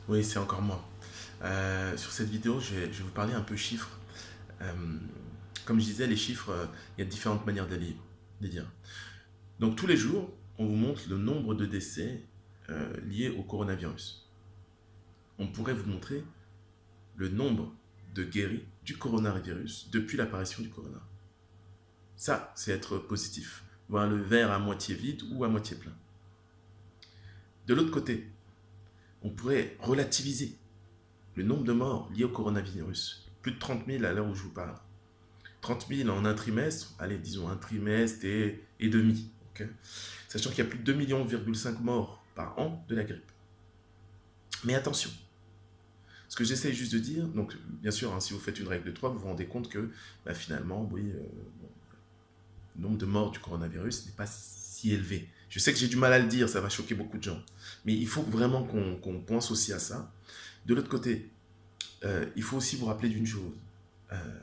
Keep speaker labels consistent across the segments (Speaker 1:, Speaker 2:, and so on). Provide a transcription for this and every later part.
Speaker 1: Oui, c'est encore moi. Sur cette vidéo, je vais vous parler un peu chiffres. Euh, Comme je disais, les chiffres, il y a différentes manières de les dire. Donc tous les jours, on vous montre le nombre de décès liés au coronavirus. On pourrait vous montrer le nombre de guéris du coronavirus depuis l'apparition du corona. Ça, c'est être positif. Voir le verre à moitié vide ou à moitié plein. De l'autre côté, on pourrait relativiser le nombre de morts liés au coronavirus. Plus de 30 000 à l'heure où je vous parle. 30 000 en un trimestre, allez, disons un trimestre et demi. Okay, sachant qu'il y a plus de 2,5 millions morts par an de la grippe. Mais attention, ce que j'essaie juste de dire, donc bien sûr, hein, si vous faites une règle de 3, vous vous rendez compte que finalement, oui, bon, le nombre de morts du coronavirus n'est pas si élevé. Je sais que j'ai du mal à le dire, ça va choquer beaucoup de gens. Mais il faut vraiment qu'on pense aussi à ça. De l'autre côté, il faut aussi vous rappeler d'une chose. Euh,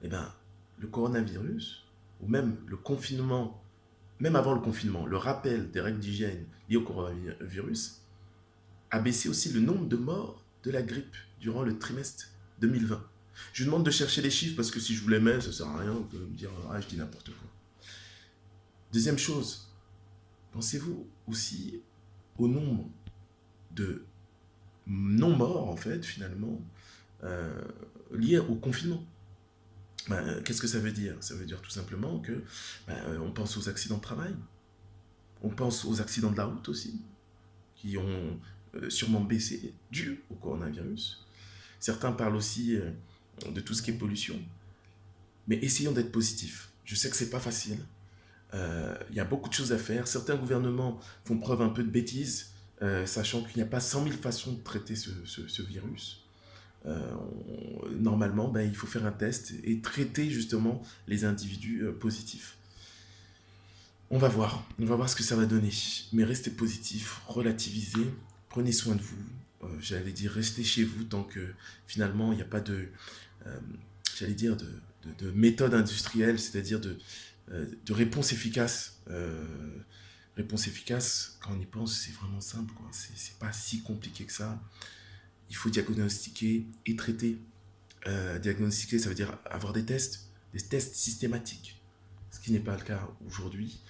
Speaker 1: eh ben, le coronavirus, ou même le confinement, même avant le confinement, le rappel des règles d'hygiène liées au coronavirus a baissé aussi le nombre de morts de la grippe durant le trimestre 2020. Je vous demande de chercher les chiffres parce que si je vous les mets, ça ne sert à rien de me dire ah, je dis n'importe quoi. Deuxième chose, pensez-vous aussi au nombre de non-morts, en fait, finalement, euh, liés au confinement. Qu'est-ce que ça veut dire? Ça veut dire tout simplement que on pense aux accidents de travail, on pense aux accidents de la route aussi, qui ont sûrement baissé dû au coronavirus. Certains parlent aussi de tout ce qui est pollution. Mais essayons d'être positifs. Je sais que c'est pas facile. Il y a beaucoup de choses à faire. Certains gouvernements font preuve un peu de bêtise, sachant qu'il n'y a pas 100 000 façons de traiter ce virus. Normalement, il faut faire un test et traiter justement les individus positifs. On va voir ce que ça va donner. Mais restez positif, relativisez, prenez soin de vous. J'allais dire, restez chez vous tant que finalement il n'y a pas de, euh, j'allais dire, de méthode industrielle, c'est-à-dire de réponse efficace. Réponse efficace, quand on y pense, c'est vraiment simple, quoi. C'est pas si compliqué que ça. Il faut diagnostiquer et traiter. Diagnostiquer, ça veut dire avoir des tests systématiques, ce qui n'est pas le cas aujourd'hui.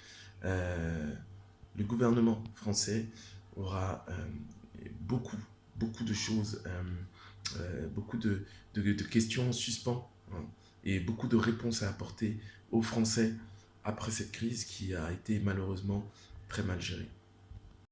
Speaker 1: Euh, le gouvernement français aura beaucoup, beaucoup de choses, beaucoup de questions en suspens, hein, et beaucoup de réponses à apporter aux Français après cette crise qui a été malheureusement très mal gérée.